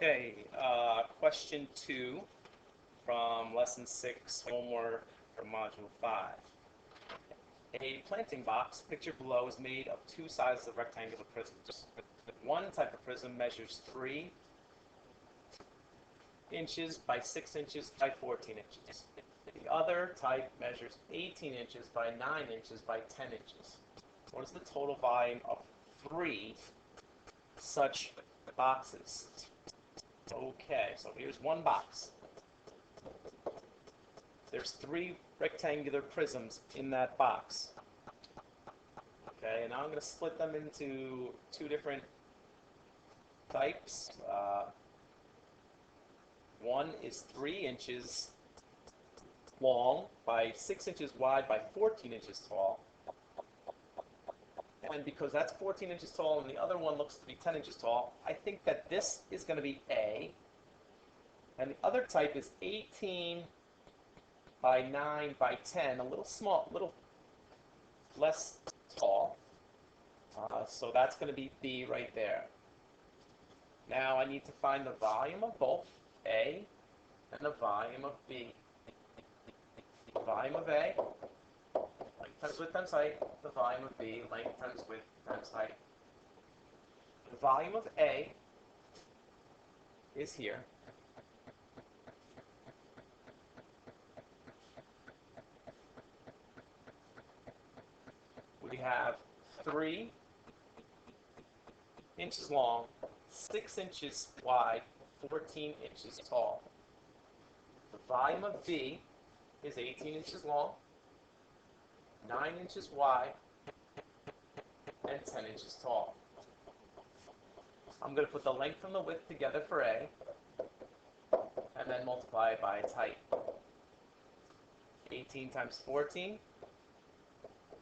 Okay, question 2 from lesson 6, homework for module 5. A planting box pictured below is made of two sides of rectangular prisms. One type of prism measures 3 inches by 6 inches by 14 inches. The other type measures 18 inches by 9 inches by 10 inches. What is the total volume of 3 such boxes? Okay, so here's one box. There's 3 rectangular prisms in that box. Okay, and now I'm going to split them into 2 different types. One is 3 inches long by 6 inches wide by 14 inches tall. And because that's 14 inches tall and the other one looks to be 10 inches tall, I think that this is going to be A. And the other type is 18 by 9 by 10, a little small, a little less tall. So that's going to be B right there. Now I need to find the volume of both A and the volume of B. The volume of A, length times width times height. The volume of B, length times width times height. The volume of A is here. We have 3 inches long, 6 inches wide, 14 inches tall. The volume of B is 18 inches long, 9 inches wide, and 10 inches tall. I'm going to put the length and the width together for A, and then multiply it by its height. 18 times 14.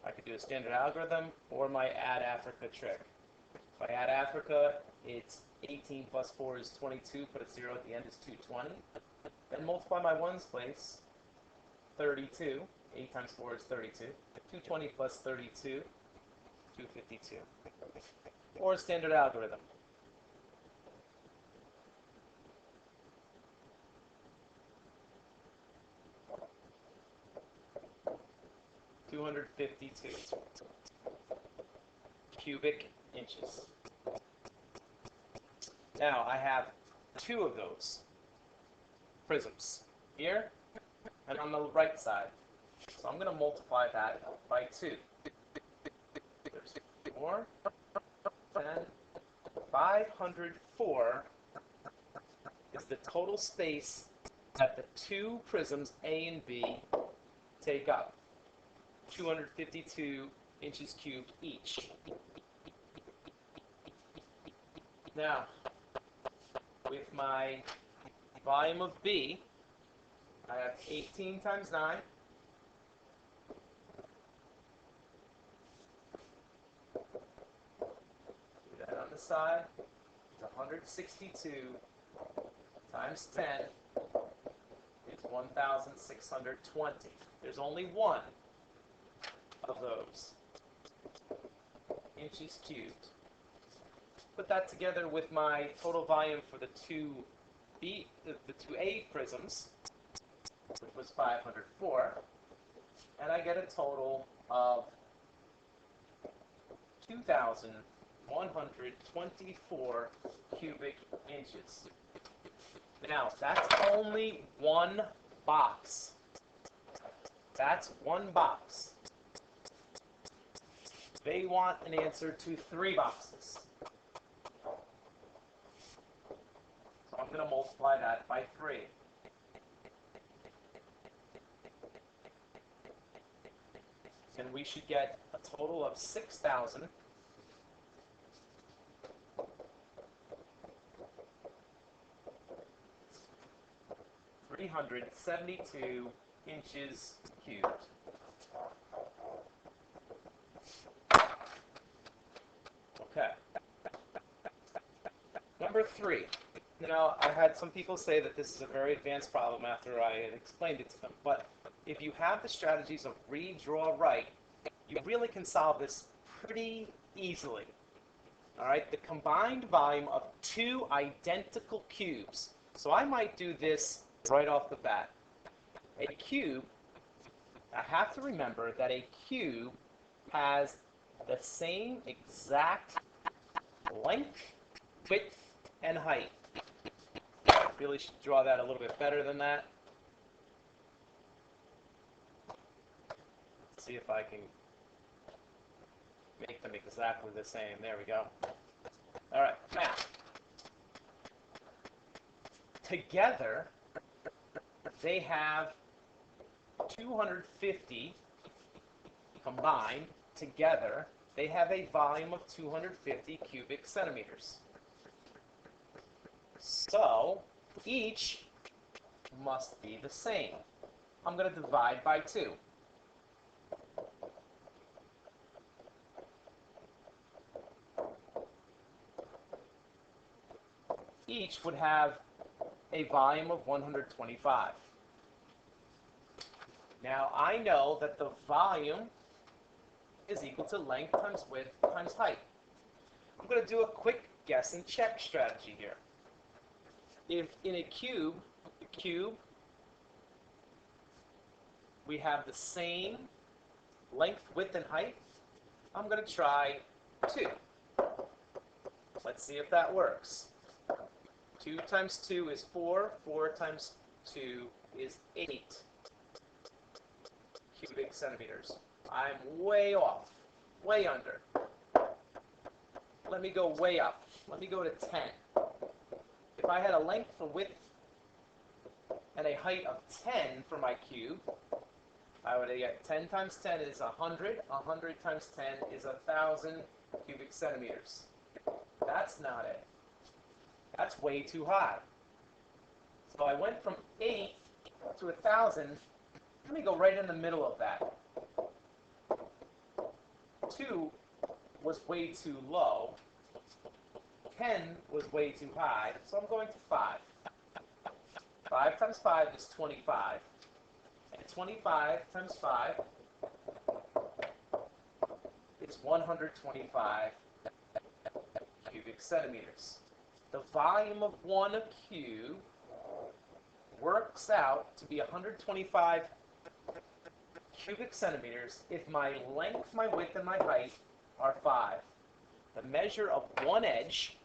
I could do a standard algorithm or my add Africa trick. If I add Africa, it's 18 plus 4 is 22, put a 0 at the end is 220. Then multiply my ones place, 32. 8 times 4 is 32. 220 plus 32, 252. Or a standard algorithm. (252) cubic inches. Now I have 2 of those prisms here and on the right side. So I'm going to multiply that by 2. There's 4, 10, 504 is the total space that the 2 prisms A and B take up. 252 inches cubed each. Now, with my volume of B, I have 18 times 9. Do that on the side. It's 162 times 10 is 1,620. There's only one of those inches cubed. Put that together with my total volume for the 2A prisms, which was 504, and I get a total of 2,124 cubic inches. Now, that's only one box. That's one box. They want an answer to 3 boxes. So I'm going to multiply that by 3. And we should get a total of 6,372 inches cubed. Okay. Number 3. Now, I had some people say that this is a very advanced problem after I had explained it to them, but if you have the strategies of read, draw, write, you really can solve this pretty easily. All right, the combined volume of two identical cubes. So I might do this right off the bat. A cube, I have to remember that a cube has the same exact length, width, and height. Really should draw that a little bit better than that. Let's see if I can make them exactly the same. There we go. All right, now, together, they have 250 combined. Together, they have a volume of 250 cubic centimeters. So, each must be the same. I'm going to divide by 2. Each would have a volume of 125. Now, I know that the volume is equal to length times width times height. I'm going to do a quick guess and check strategy here. If in a cube, we have the same length, width, and height, I'm going to try 2. Let's see if that works. 2 times 2 is 4. 4 times 2 is 8 cubic centimeters. I'm way off, way under. Let me go way up. Let me go to 10. If I had a length, a width, and a height of 10 for my cube, I would get 10 times 10 is 100. 100 times 10 is 1,000 cubic centimeters. That's not it. That's way too high. So I went from 8 to 1,000. Let me go right in the middle of that. 2 was way too low. 10 was way too high, so I'm going to 5. 5 times 5 is 25. And 25 times 5 is 125 cubic centimeters. The volume of one cube works out to be 125 cubic centimeters if my length, my width, and my height are 5. The measure of one edge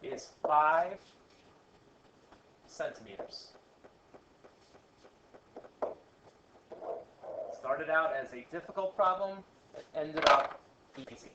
is 5 centimeters. Started out as a difficult problem, it ended up easy.